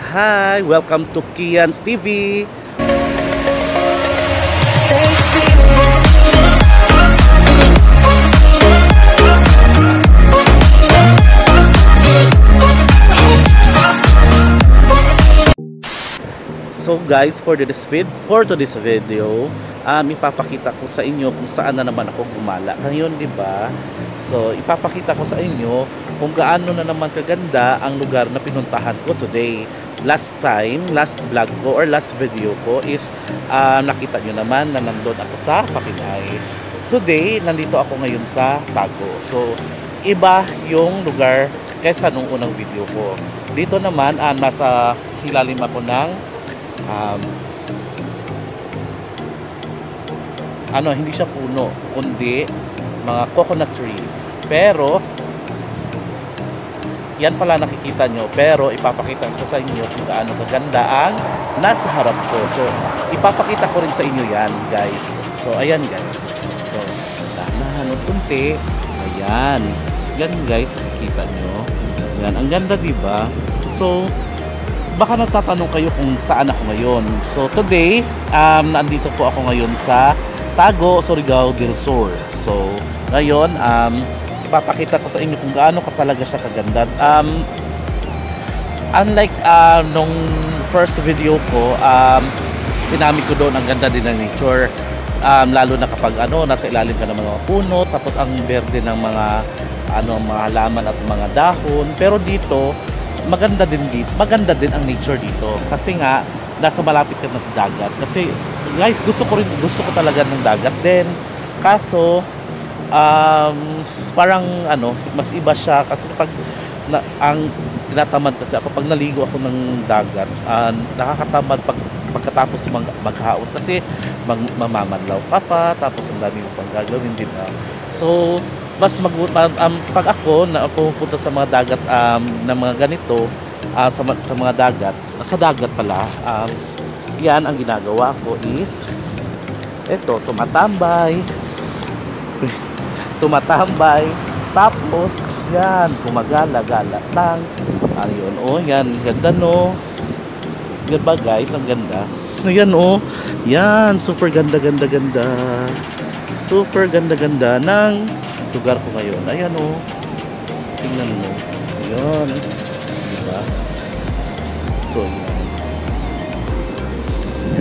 Hi! Welcome to Kian's TV! So guys, for today's video, ipapakita ko sa inyo kung saan na naman ako gumala ngayon, di ba? So ipapakita ko sa inyo kung gaano na naman kaganda ang lugar na pinuntahan ko today. Last vlog ko or last video ko is nakita nyo naman na nandun ako sa Papinay. Today, nandito ako ngayon sa Tago. So iba yung lugar kaysa nung unang video ko. Dito naman, nasa hilalim ako ng hindi siya puno kundi mga coconut tree, pero yan pala nakikita nyo, pero ipapakita ko sa inyo kung gaano kaganda ang nasa harap ko. So ipapakita ko rin sa inyo yan, guys. So ayan, guys, so dahan unti, ayan yan, guys, nakikita nyo yan, ang ganda, diba? So baka natatanong kayo kung saan ako ngayon. So today, nandito po ako ngayon sa Tago, Surigao del Sur. So ngayon, ipapakita ko sa inyo kung gaano ka talaga siya kaganda. Unlike nung first video ko, sinabi ko doon ang ganda din ng nature. Lalo na kapag nasa ilalim ka ng mga puno, tapos ang berde ng mga mga halaman at mga dahon. Pero dito, maganda din ang nature dito kasi nga nasa malapit ka na sa dagat. Kasi guys, gusto ko talaga ng dagat din, kaso parang mas iba siya kasi pag ang tinatamad kasi ako pag naligo ako ng dagat, nakakatamad pagkatapos maghaon kasi mamamadlaw ka pa, tapos ang dami mo pang gagawin, din so mas pag ako na pupunta sa mga dagat na mga ganito, sa mga dagat pala, yan ang ginagawa ko is tumatambay, tapos yan, gumagala-gala lang. Ayun, yan, ganda, no? Diba, guys, ang ganda. Ayan, yan, super ganda, super ganda ng lugar ko ngayon. Ayan, tingnan mo, ayan, diba? So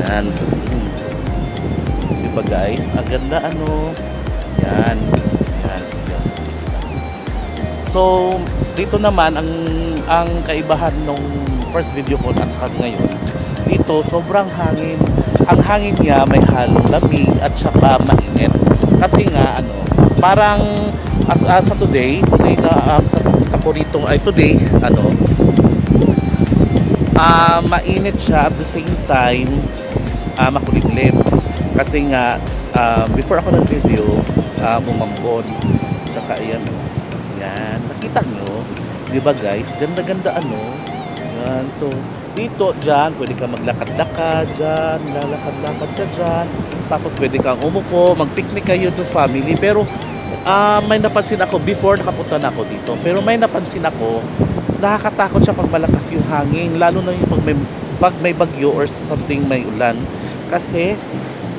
yan, diba, guys, ang ganda, yan. So dito naman ang kaibahan nung first video ko at saka ngayon, dito sobrang hangin. Ang hangin niya may halong lamig at saka mainit kasi nga parang sa today na sa pupunta ko rito ay today, mainit siya at the same time makulimlim kasi nga before ako nag-video, umambon, tsaka ayan, yan, nakita nyo, diba, guys, ganda, yan. So dito, dyan, pwede ka maglakad-lakad dyan, lalakad-lakad ka dyan, tapos pwede kang umupo, mag-picnic kayo to family. Pero may napansin ako before nakapunta na ako dito, pero may napansin ako, nakakatakot siya pag malakas yung hangin, lalo na yung pag may bagyo or something, may ulan, kasi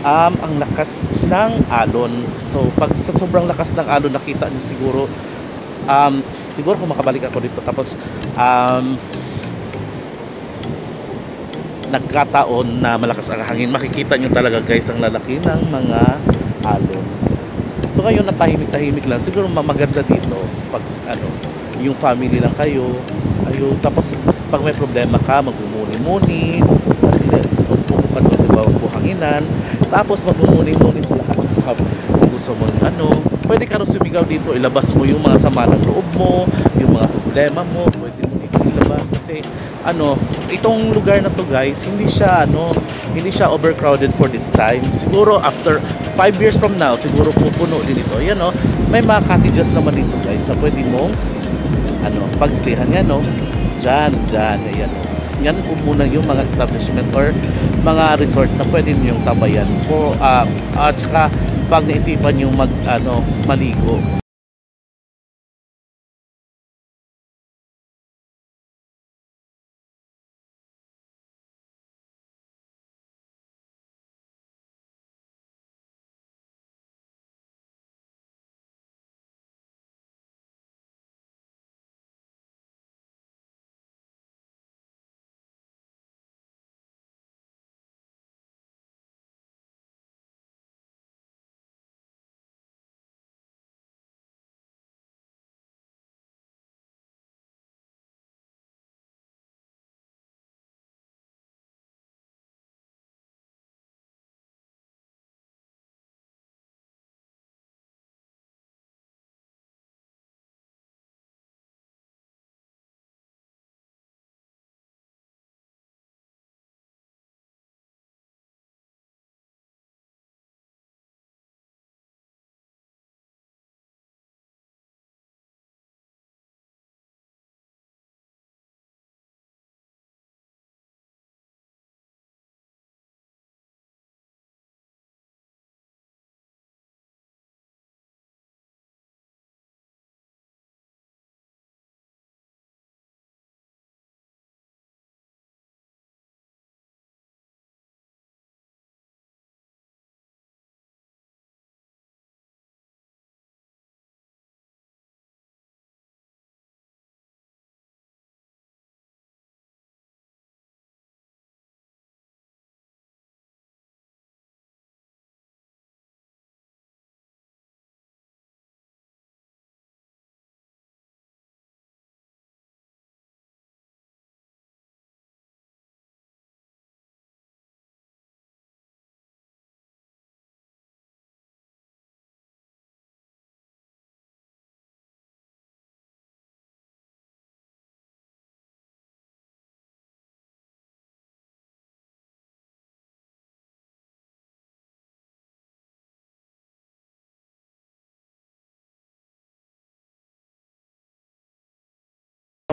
ang lakas ng alon. So pag sa sobrang lakas ng alon, nakita niyo siguro kung makabalik ako dito, tapos nagkataon na malakas ang hangin, makikita nyo talaga, guys, ang lalaki ng mga alon. So ngayon, natahimik lang, siguro maganda dito pag yung family lang kayo, tapos pag may problema ka, magmumuni-muni sa pupukad ko sa bawang buhanginan, tapos magmumuni-muni sa lahat gusto mo pwede ka rin sumigaw dito, ilabas mo yung mga sama ng loob mo, yung mga problema mo, pwede mo dito ilabas kasi itong lugar na to, guys, hindi siya overcrowded for this time. Siguro after 5 years from now, siguro pupuno din ito. Yan, may mga cottages naman dito, guys, na pwede mong pagstayhan yan, dyan, ayan, yan po muna yung mga establishment or mga resort na pwede niyong tabayan for at saka pag naisipan yung maligo.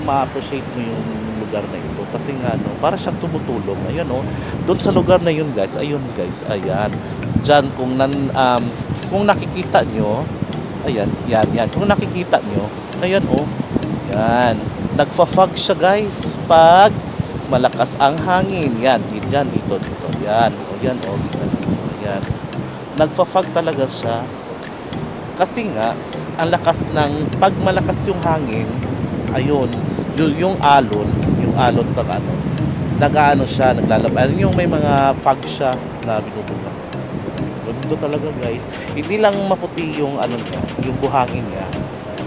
ma-appreciate mo yung lugar na ito kasi nga no, para siyang tumutulong. Ayan oh, doon sa lugar na yun guys, ayun guys, ayan. Diyan kung nakikita nyo, ayan, yan. Kung nakikita nyo, ayan oh, yan. Nagfa-fog siya guys pag malakas ang hangin. Yan, dito. Yan, yan oh, yan. Nagfa-fog talaga siya. Kasi nga, ang lakas pag malakas yung hangin, ayun, yung alon pag ano, nag-ano siya, naglalabas. Yung may mga fog siya na binubuga. Ganda talaga guys. Hindi lang maputi yung ano niya, yung buhangin niya.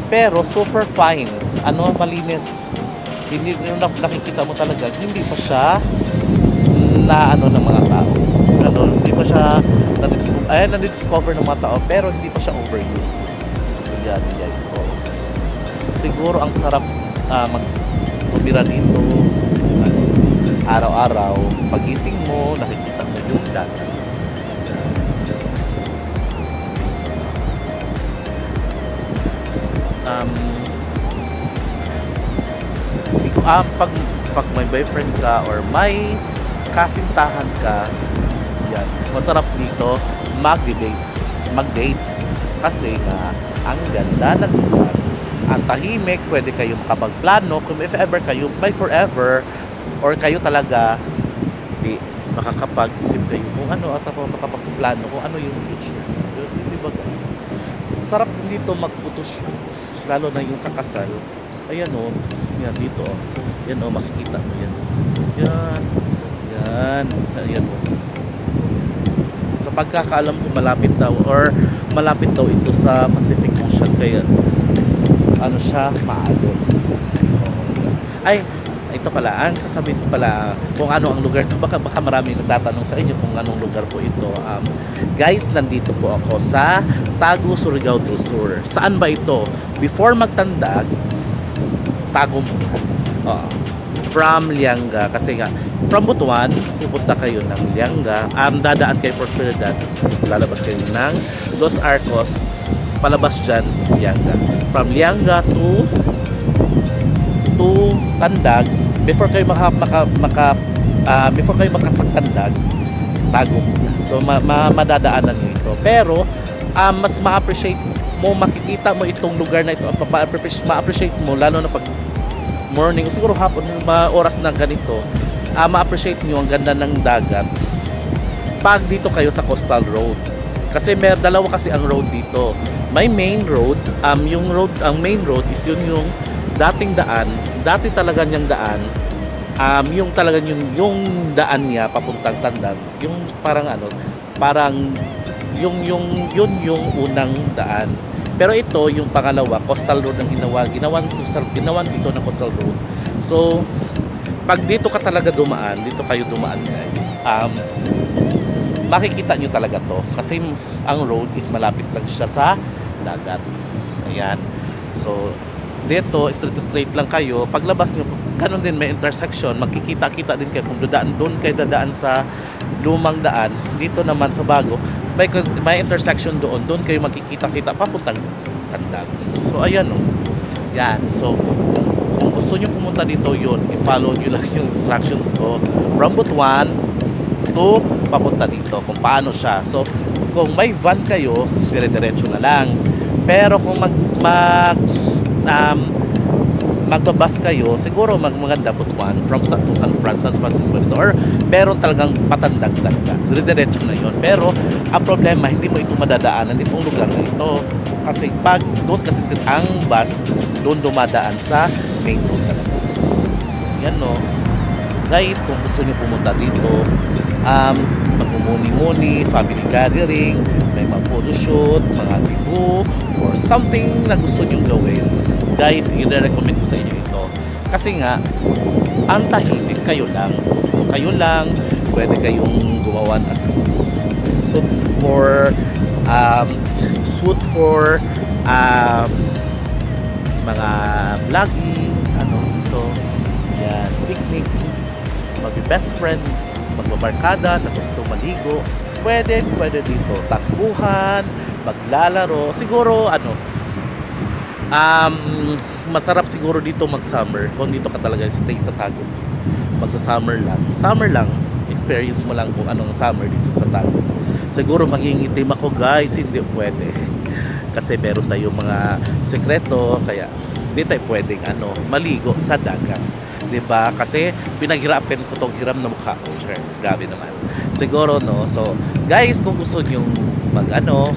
Pero super fine. Ano, malinis. Hindi nakikita mo talaga, hindi pa siya na ano ng mga tao. Ano, hindi pa siya na-discover ng mga tao, pero hindi pa siya overused. Yan guys. So, siguro ang sarap tumira dito. Araw-araw, pagising mo, nakikita mo yung dagat. Pag may boyfriend ka or may kasintahan ka, yan, masarap dito mag-date kasi nga ang ganda ng lugar, ang tahimik, pwede kayo makapagplano kung if ever kayo may forever or kayo talaga makakapag-isip kayo kung ano at makapagplano kung ano yung future. Di ba guys? Sarap din dito mag-photoshoot, lalo na yung sa kasal. Ayan o, yan dito o. Yan o, makikita mo yan. Ayan o. Sa pagkakaalam ko malapit daw ito sa Pacific Ocean, kaya ano siya, maalon. Ay, ito pala, ang sasabihin ko pala kung ano ang lugar to. Baka marami nagtatanong sa inyo kung anong lugar po ito. Guys, nandito po ako sa Tagu, Surigao del Sur. Saan ba ito? Before magtandag, Tagu mo. From Lianga, kasi nga from Butuan, pupunta kayo ng Lianga, dadaan kayo Prosperidad, lalabas kayo ng Los Arcos, palabas dyan Lianga. From Lianga to Tandag, before kayo makapagtandag, Tagu muna. So madadaanan nyo ito, pero mas ma-appreciate mo, makikita mo itong lugar na ito, ma-appreciate mo lalo na pag morning, siguro hapon, mga oras na ganito, ma-appreciate nyo ang ganda ng dagat pag dito kayo sa Coastal Road. Kasi dalawa kasi ang road dito. May main road, ang main road is yun yung dating daan, dati talaga niyang daan, yung talaga yung daan niya papuntang Tandag, yung parang yung unang daan. Pero ito, yung pangalawa, Coastal Road ang ginawan dito ng Coastal Road. So, pag dito ka talaga dumaan, dito kayo dumaan guys, makikita nyo talaga to. Kasi ang road is malapit lang siya sa dagat. Ayan. So, dito, straight lang kayo. Paglabas nyo, ganun din may intersection, magkikita-kita din kayo kung doon kayo dadaan sa lumang daan. Dito naman sa bago, may intersection doon kayo magkikita-kita papuntang Tandag. So ayan o. Yan. So kung gusto nyo pumunta dito, yun, i-follow nyo lang yung instructions ko from Butuan to papunta dito kung paano siya. So kung may van kayo, dire-diretso na lang. Pero kung magbabas kayo, siguro maganda Butuan from San Francisco or meron talagang patandag talaga, dire-diretso na yon. Pero ang problema, hindi mo ito madadaanan itong lugar na ito kasi pag doon kasi ang bus doon dumadaan sa main road talaga. So yan no. So guys, kung gusto niyo pumunta dito, magmumuni-muni, family gathering, may mga photoshoot, mga dibu or something na gusto niyo gawin, guys, i-recommend ko sa inyo ito. Kasi nga, ang tahimik, kayo lang, pwede kayong gumawa ng shoot for mga vlogging, ito, yan, picnic, mag-best friend, magbabarkada na gusto maligo, pwede dito, takbuhan, maglalaro, siguro masarap siguro dito mag-summer kung dito ka talaga stay sa Tagum. Magsa-summer lang. Summer lang. Experience mo lang kung anong summer dito sa Tagum. Siguro mangingitim ako guys, hindi pwede. Kasi meron tayong mga sekreto, kaya hindi tayo pwedeng maligo sa dagat. 'Di ba? Kasi pinaghirapan ko tong hiram na mukha ko. Grabe naman. Siguro no. So, guys, kung gusto niyo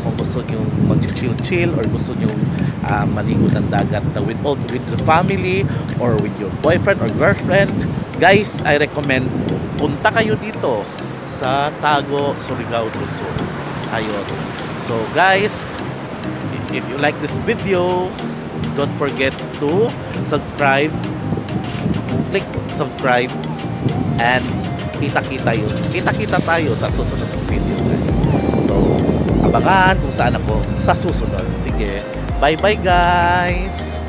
kung gusto niyo mag-chill or gusto niyo maligo ng dagat na with the family or with your boyfriend or girlfriend, guys, I recommend punta kayo dito sa Tago, Surigao del Sur. Ayun. So, guys, if you like this video, don't forget to subscribe. Click subscribe and kita-kita tayo sa susunod ng video, guys. So, abangan kung saan ako sa susunod. Sige, bye bye guys.